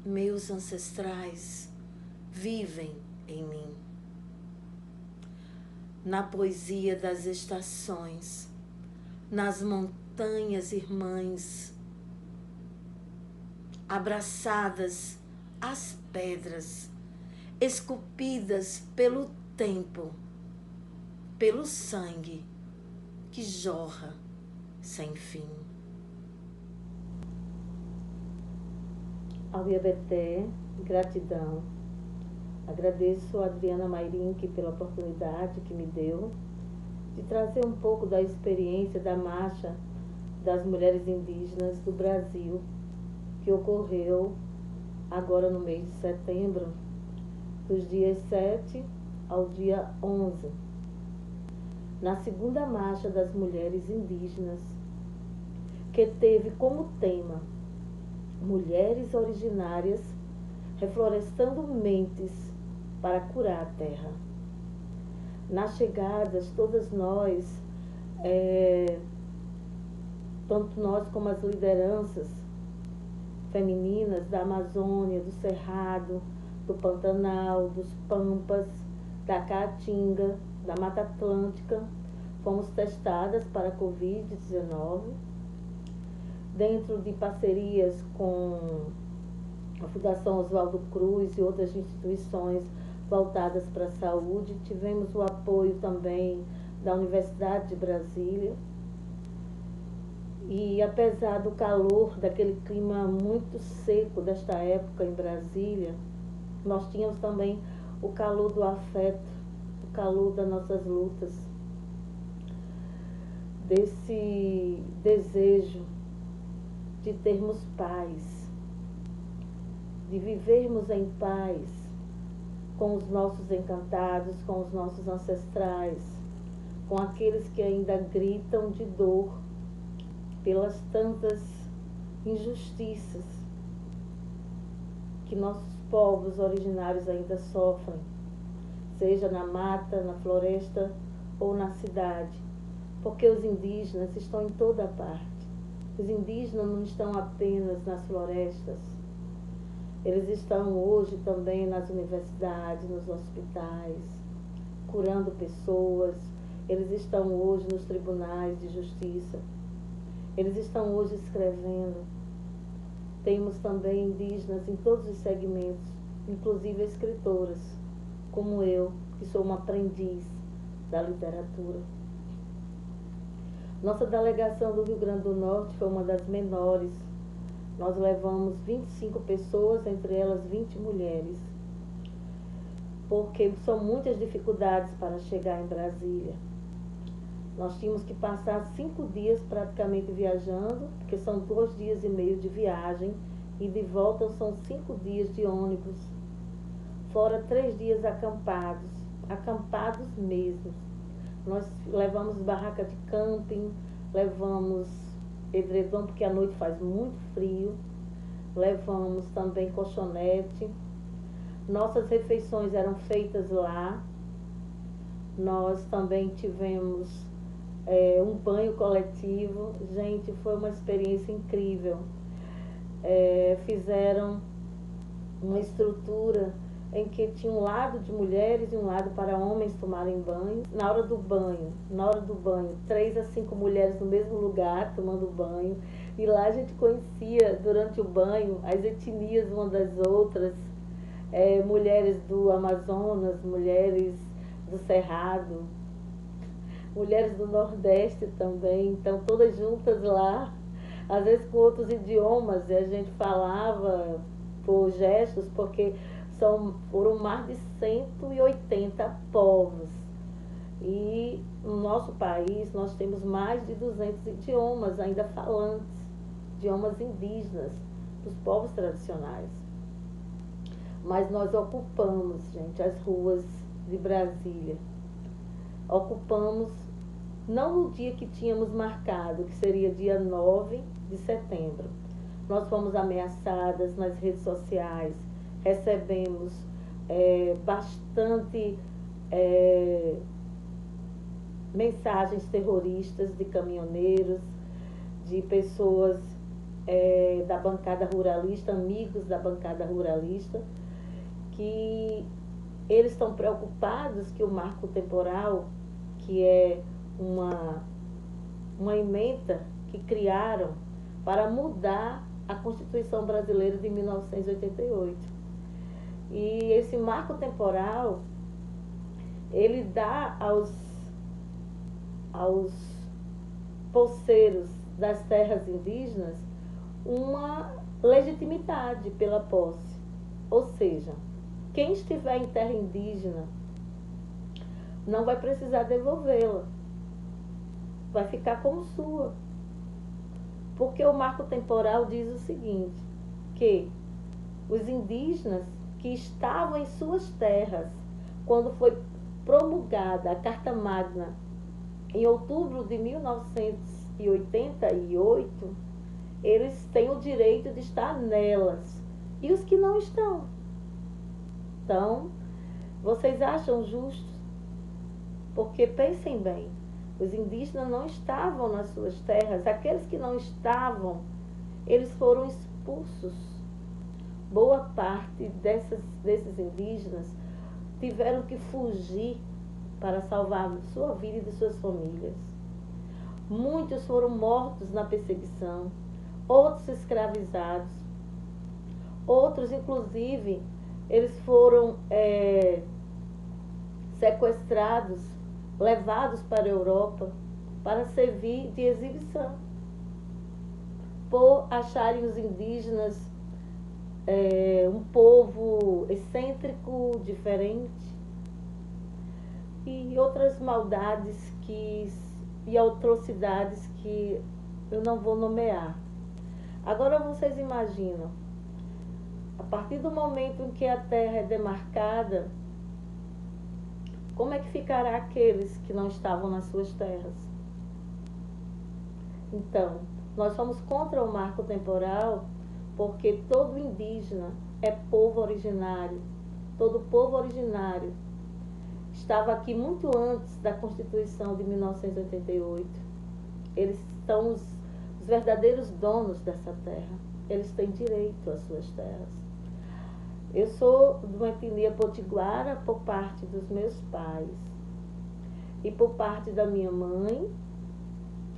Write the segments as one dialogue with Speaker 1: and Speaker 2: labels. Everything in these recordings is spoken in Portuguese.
Speaker 1: Meus ancestrais vivem em mim. Na poesia das estações, nas montanhas irmãs, abraçadas às pedras, esculpidas pelo tempo, pelo sangue que jorra sem fim.
Speaker 2: Ao Iabeté, gratidão. Agradeço a Adriana Mairinque pela oportunidade que me deu de trazer um pouco da experiência da Marcha das Mulheres Indígenas do Brasil, que ocorreu agora no mês de setembro, dos dias 7 ao dia 11, na segunda Marcha das Mulheres Indígenas, que teve como tema Mulheres Originárias reflorestando mentes para curar a terra. Nas chegadas, todas nós, tanto nós como as lideranças femininas da Amazônia, do Cerrado, do Pantanal, dos Pampas, da Caatinga, da Mata Atlântica, fomos testadas para a Covid-19, dentro de parcerias com a Fundação Oswaldo Cruz e outras instituições voltadas para a saúde. Tivemos o apoio também da Universidade de Brasília. E apesar do calor, daquele clima muito seco desta época em Brasília, nós tínhamos também o calor do afeto, o calor das nossas lutas, desse desejo de termos paz, de vivermos em paz com os nossos encantados, com os nossos ancestrais, com aqueles que ainda gritam de dor pelas tantas injustiças que nossos povos originários ainda sofrem, seja na mata, na floresta ou na cidade, porque os indígenas estão em toda parte. Os indígenas não estão apenas nas florestas, eles estão hoje também nas universidades, nos hospitais, curando pessoas, eles estão hoje nos tribunais de justiça, eles estão hoje escrevendo. Temos também indígenas em todos os segmentos, inclusive escritoras, como eu, que sou uma aprendiz da literatura. Nossa delegação do Rio Grande do Norte foi uma das menores. Nós levamos 25 pessoas, entre elas 20 mulheres, porque são muitas dificuldades para chegar em Brasília. Nós tínhamos que passar 5 dias praticamente viajando, porque são 2 dias e meio de viagem, e de volta são 5 dias de ônibus, fora 3 dias acampados mesmo. Nós levamos barraca de camping, levamos edredom, porque à noite faz muito frio, levamos também colchonete. Nossas refeições eram feitas lá. Nós também tivemos um banho coletivo. Gente, foi uma experiência incrível. Fizeram uma estrutura em que tinha um lado de mulheres e um lado para homens tomarem banho. Na hora do banho, 3 a 5 mulheres no mesmo lugar tomando banho. E lá a gente conhecia, durante o banho, as etnias umas das outras, mulheres do Amazonas, mulheres do Cerrado, mulheres do Nordeste também. Então, todas juntas lá, às vezes com outros idiomas, e a gente falava por gestos, porque foram mais de 180 povos. E no nosso país nós temos mais de 200 idiomas ainda falantes, idiomas indígenas, dos povos tradicionais. Mas nós ocupamos, gente, as ruas de Brasília. Ocupamos, não no dia que tínhamos marcado, que seria dia 9 de setembro. Nós fomos ameaçadas nas redes sociais, recebemos bastante mensagens terroristas de caminhoneiros, de pessoas da bancada ruralista, amigos da bancada ruralista, que eles estão preocupados que o marco temporal, que é uma ementa que criaram para mudar a Constituição Brasileira de 1988. E esse marco temporal, ele dá aos poceiros das terras indígenas uma legitimidade pela posse. Ou seja, quem estiver em terra indígena não vai precisar devolvê-la. Vai ficar como sua. Porque o marco temporal diz o seguinte, que os indígenas que estavam em suas terras, quando foi promulgada a Carta Magna, em outubro de 1988, eles têm o direito de estar nelas. E os que não estão? Então, vocês acham justo? Porque pensem bem, os indígenas não estavam nas suas terras. Aqueles que não estavam, eles foram expulsos. Boa parte desses indígenas tiveram que fugir para salvar sua vida e de suas famílias. Muitos foram mortos na perseguição, outros escravizados, outros, inclusive, eles foram sequestrados, levados para a Europa para servir de exibição, por acharem os indígenas um povo excêntrico, diferente, e outras maldades e atrocidades que eu não vou nomear. Agora vocês imaginam, a partir do momento em que a terra é demarcada, como é que ficará aqueles que não estavam nas suas terras? Então, nós somos contra o marco temporal porque todo indígena é povo originário. Todo povo originário estava aqui muito antes da Constituição de 1988. Eles são os verdadeiros donos dessa terra. Eles têm direito às suas terras. Eu sou de uma etnia potiguara por parte dos meus pais. E por parte da minha mãe,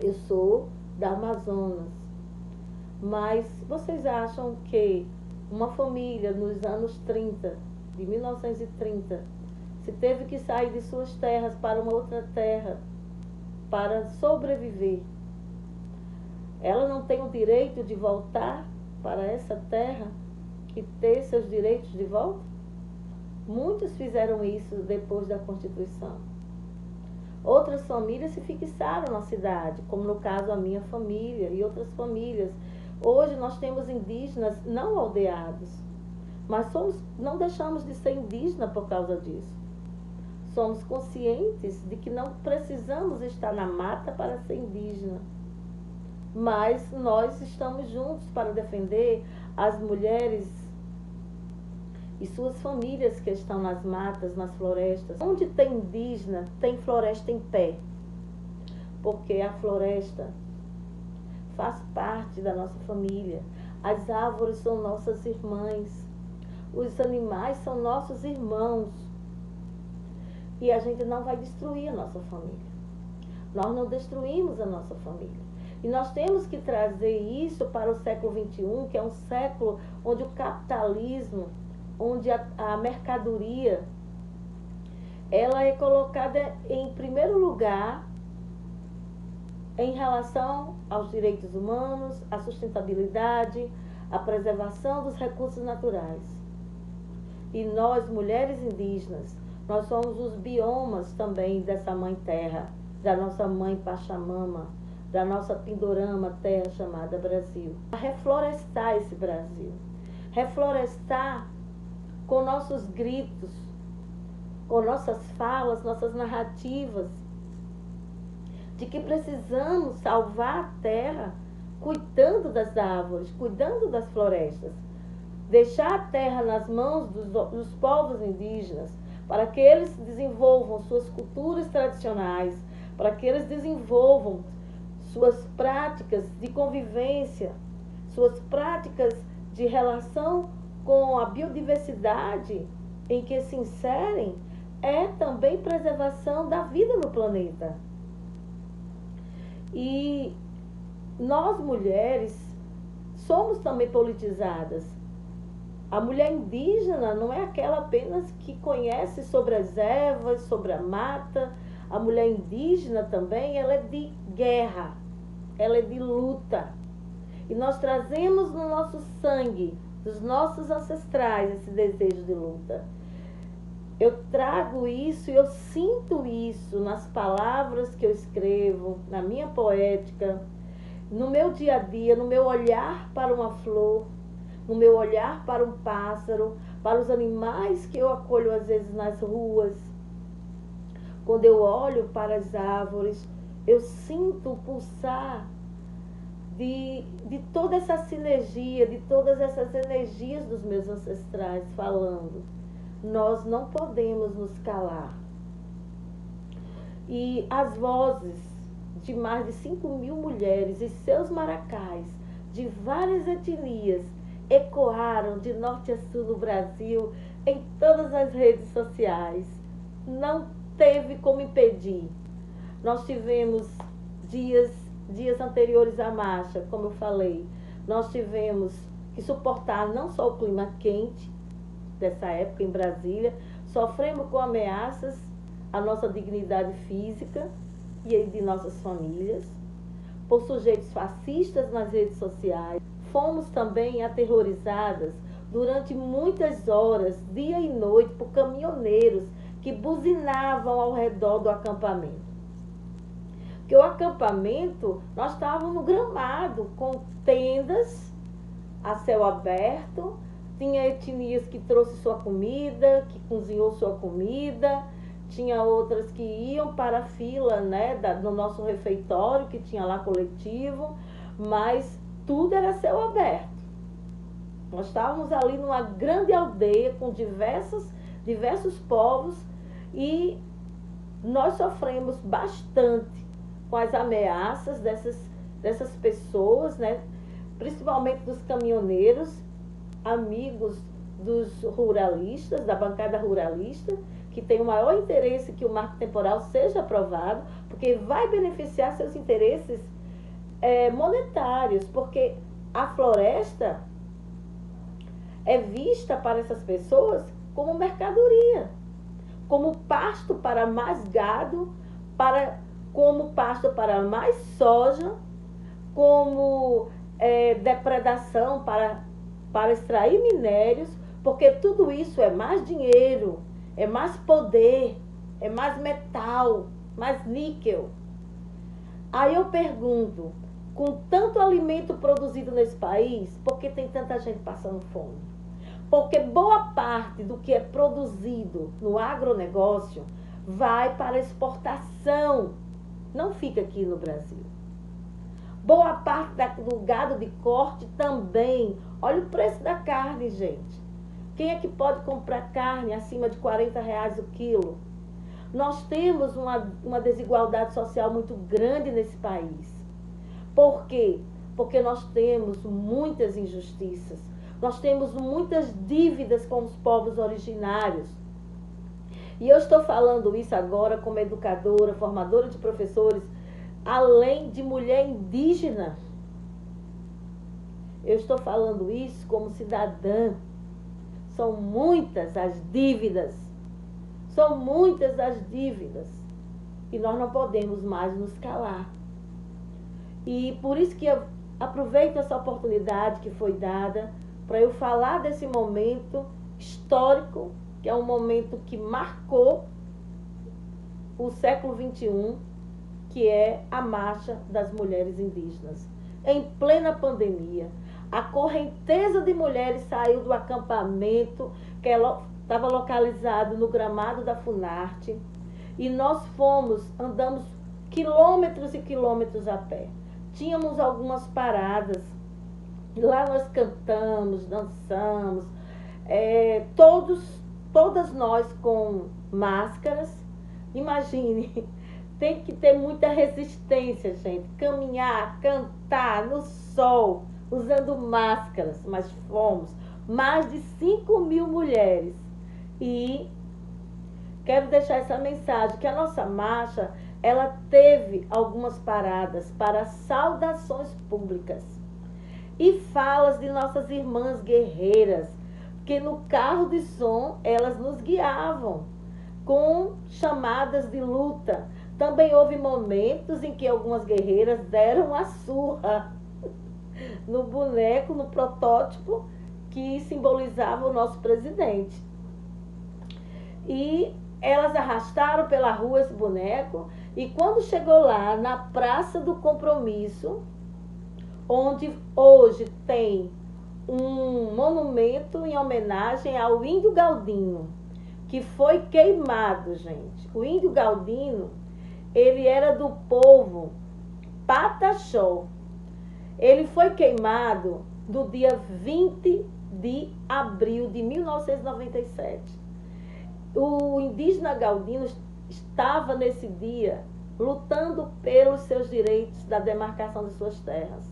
Speaker 2: eu sou da Amazonas. Mas vocês acham que uma família nos anos 30, de 1930, se teve que sair de suas terras para uma outra terra para sobreviver, ela não tem o direito de voltar para essa terra e ter seus direitos de volta? Muitos fizeram isso depois da Constituição. Outras famílias se fixaram na cidade, como no caso a minha família e outras famílias. Hoje nós temos indígenas não aldeados, mas não deixamos de ser indígena por causa disso. Somos conscientes de que não precisamos estar na mata para ser indígena, mas nós estamos juntos para defender as mulheres e suas famílias que estão nas matas, nas florestas. Onde tem indígena, tem floresta em pé, porque a floresta faz parte da nossa família. As árvores são nossas irmãs, os animais são nossos irmãos. E a gente não vai destruir a nossa família. Nós não destruímos a nossa família. E nós temos que trazer isso para o século XXI, que é um século onde o capitalismo, onde a mercadoria, ela é colocada em primeiro lugar em relação aos direitos humanos, à sustentabilidade, à preservação dos recursos naturais. E nós, mulheres indígenas, nós somos os biomas também dessa mãe terra, da nossa mãe Pachamama, da nossa Pindorama, terra chamada Brasil. Reflorestar esse Brasil. Reflorestar com nossos gritos, com nossas falas, nossas narrativas, de que precisamos salvar a terra, cuidando das árvores, cuidando das florestas. Deixar a terra nas mãos dos povos indígenas, para que eles desenvolvam suas culturas tradicionais, para que eles desenvolvam suas práticas de convivência, suas práticas de relação com a biodiversidade em que se inserem, é também preservação da vida no planeta. E nós, mulheres, somos também politizadas. A mulher indígena não é aquela apenas que conhece sobre as ervas, sobre a mata. A mulher indígena também, ela é de guerra, ela é de luta. E nós trazemos no nosso sangue, dos nossos ancestrais, esse desejo de luta. Eu trago isso e eu sinto isso nas palavras que eu escrevo, na minha poética, no meu dia a dia, no meu olhar para uma flor, no meu olhar para um pássaro, para os animais que eu acolho às vezes nas ruas. Quando eu olho para as árvores, eu sinto o pulsar de toda essa sinergia, de todas essas energias dos meus ancestrais falando. Nós não podemos nos calar. E as vozes de mais de 5.000 mulheres e seus maracás, de várias etnias, ecoaram de norte a sul no Brasil, em todas as redes sociais. Não teve como impedir. Nós tivemos dias anteriores à marcha, como eu falei, nós tivemos que suportar não só o clima quente dessa época em Brasília, sofremos com ameaças à nossa dignidade física e de nossas famílias, por sujeitos fascistas nas redes sociais. Fomos também aterrorizadas durante muitas horas, dia e noite, por caminhoneiros que buzinavam ao redor do acampamento. Porque o acampamento, nós estávamos no gramado, com tendas a céu aberto, tinha etnias que trouxe sua comida, que cozinhou sua comida, tinha outras que iam para a fila, né, no nosso refeitório, que tinha lá coletivo, mas tudo era céu aberto. Nós estávamos ali numa grande aldeia com diversos povos e nós sofremos bastante com as ameaças dessas pessoas, né? Principalmente dos caminhoneiros, amigos dos ruralistas, da bancada ruralista, que tem o maior interesse que o marco temporal seja aprovado, porque vai beneficiar seus interesses monetários, porque a floresta é vista para essas pessoas como mercadoria, como pasto para mais gado, como pasto para mais soja, como depredação para extrair minérios, porque tudo isso é mais dinheiro, é mais poder, é mais metal, mais níquel. Aí eu pergunto, com tanto alimento produzido nesse país, por que tem tanta gente passando fome? Porque boa parte do que é produzido no agronegócio vai para exportação, não fica aqui no Brasil. Boa parte do gado de corte também. Olha o preço da carne, gente. Quem é que pode comprar carne acima de R$40 o quilo? Nós temos uma desigualdade social muito grande nesse país. Por quê? Porque nós temos muitas injustiças. Nós temos muitas dívidas com os povos originários. E eu estou falando isso agora como educadora, formadora de professores, além de mulher indígena. Eu estou falando isso como cidadã. São muitas as dívidas. São muitas as dívidas. E nós não podemos mais nos calar. E por isso que eu aproveito essa oportunidade que foi dada para eu falar desse momento histórico, que é um momento que marcou o século XXI, que é a Marcha das Mulheres Indígenas. Em plena pandemia, a correnteza de mulheres saiu do acampamento, que estava localizado no gramado da Funarte, e nós andamos quilômetros e quilômetros a pé. Tínhamos algumas paradas, lá nós cantamos, dançamos, todas nós com máscaras. Imagine, tem que ter muita resistência, gente. Caminhar, cantar no sol, usando máscaras, mas fomos mais de 5.000 mulheres. E quero deixar essa mensagem, que a nossa marcha, ela teve algumas paradas para saudações públicas e falas de nossas irmãs guerreiras, que no carro de som elas nos guiavam com chamadas de luta. Também houve momentos em que algumas guerreiras deram a surra no boneco, no protótipo que simbolizava o nosso presidente. E elas arrastaram pela rua esse boneco, e quando chegou lá na Praça do Compromisso, onde hoje tem um monumento em homenagem ao Índio Galdino, que foi queimado, gente. O Índio Galdino, ele era do povo Pataxó. Ele foi queimado no dia 20 de abril de 1997. O indígena Galdino estava nesse dia lutando pelos seus direitos da demarcação de suas terras.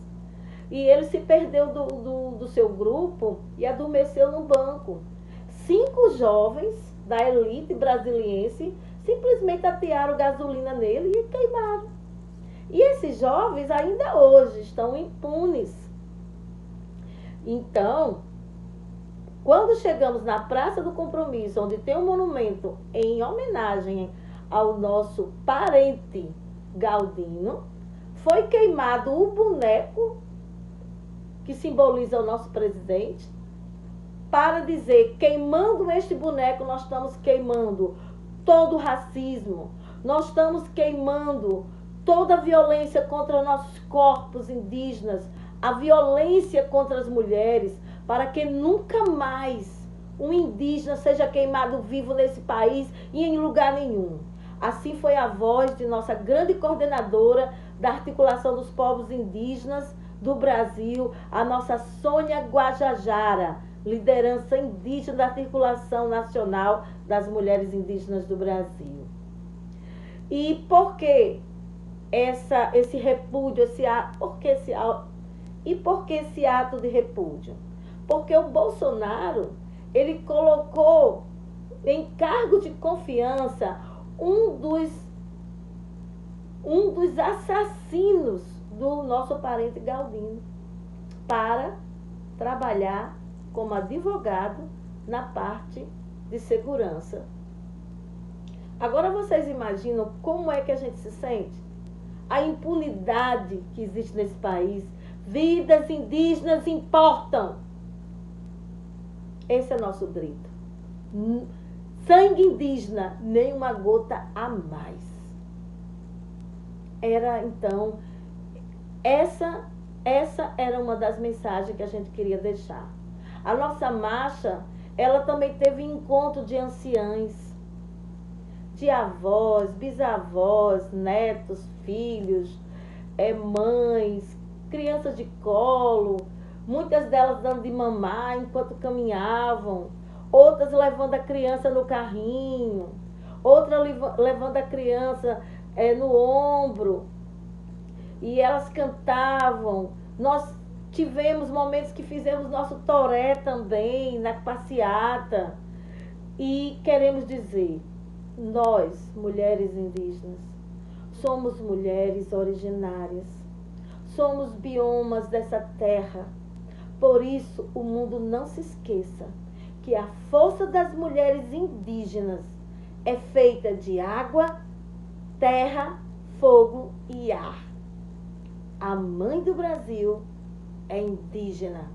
Speaker 2: E ele se perdeu do seu grupo e adormeceu no banco. 5 jovens da elite brasiliense simplesmente atearam gasolina nele e queimaram. E esses jovens ainda hoje estão impunes. Então, quando chegamos na Praça do Compromisso, onde tem um monumento em homenagem ao nosso parente Galdino, foi queimado o boneco que simboliza o nosso presidente, para dizer, queimando este boneco, nós estamos queimando todo o racismo, nós estamos queimando toda a violência contra nossos corpos indígenas, a violência contra as mulheres, para que nunca mais um indígena seja queimado vivo nesse país e em lugar nenhum. Assim foi a voz de nossa grande coordenadora da Articulação dos Povos Indígenas do Brasil, a nossa Sônia Guajajara, liderança indígena da Articulação Nacional das Mulheres Indígenas do Brasil. E por que esse repúdio, por que esse ato de repúdio? Porque o Bolsonaro, ele colocou em cargo de confiança um dos assassinos do nosso parente Galdino para trabalhar como advogado na parte de segurança. Agora vocês imaginam como é que a gente se sente? A impunidade que existe nesse país. Vidas indígenas importam. Esse é nosso grito. Sangue indígena, nem uma gota a mais. Era, então, essa era uma das mensagens que a gente queria deixar. A nossa marcha, ela também teve encontro de anciães, de avós, bisavós, netos, filhos, mães, crianças de colo, muitas delas dando de mamar enquanto caminhavam, outras levando a criança no carrinho, outra levando a criança no ombro, e elas cantavam. Nós tivemos momentos que fizemos nosso toré também, na passeata, e queremos dizer, nós, mulheres indígenas, somos mulheres originárias, somos biomas dessa terra. Por isso, o mundo não se esqueça que a força das mulheres indígenas é feita de água, terra, fogo e ar. A mãe do Brasil é indígena.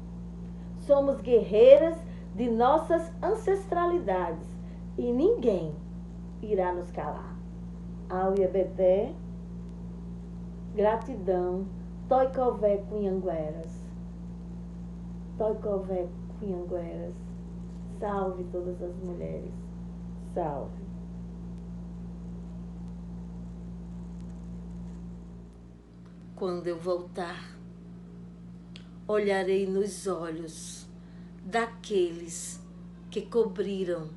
Speaker 2: Somos guerreiras de nossas ancestralidades e ninguém irá nos calar. Auiabeté, gratidão, Toicové Cunhangueras. Toicové Cunhangueras. Salve todas as mulheres. Salve.
Speaker 1: Quando eu voltar, olharei nos olhos daqueles que cobriram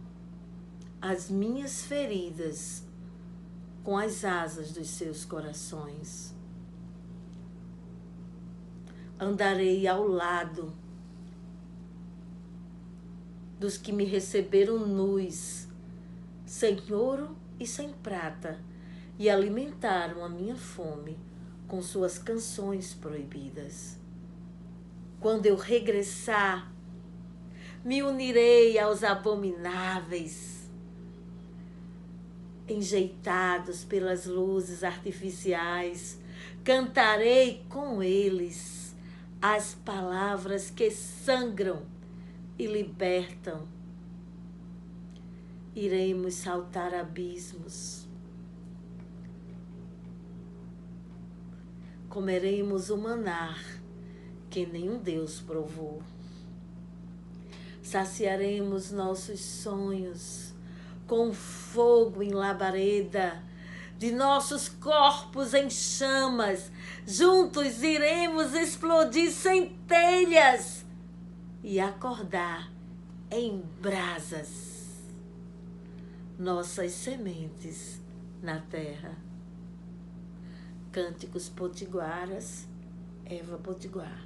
Speaker 1: as minhas feridas com as asas dos seus corações. Andarei ao lado dos que me receberam nus, sem ouro e sem prata, e alimentaram a minha fome com suas canções proibidas. Quando eu regressar, me unirei aos abomináveis, enjeitados pelas luzes artificiais, cantarei com eles as palavras que sangram e libertam. Iremos saltar abismos. Comeremos o maná que nenhum Deus provou. Saciaremos nossos sonhos com fogo em labareda, de nossos corpos em chamas. Juntos iremos explodir centelhas e acordar em brasas nossas sementes na terra. Cânticos Potiguaras, Eva Potiguar.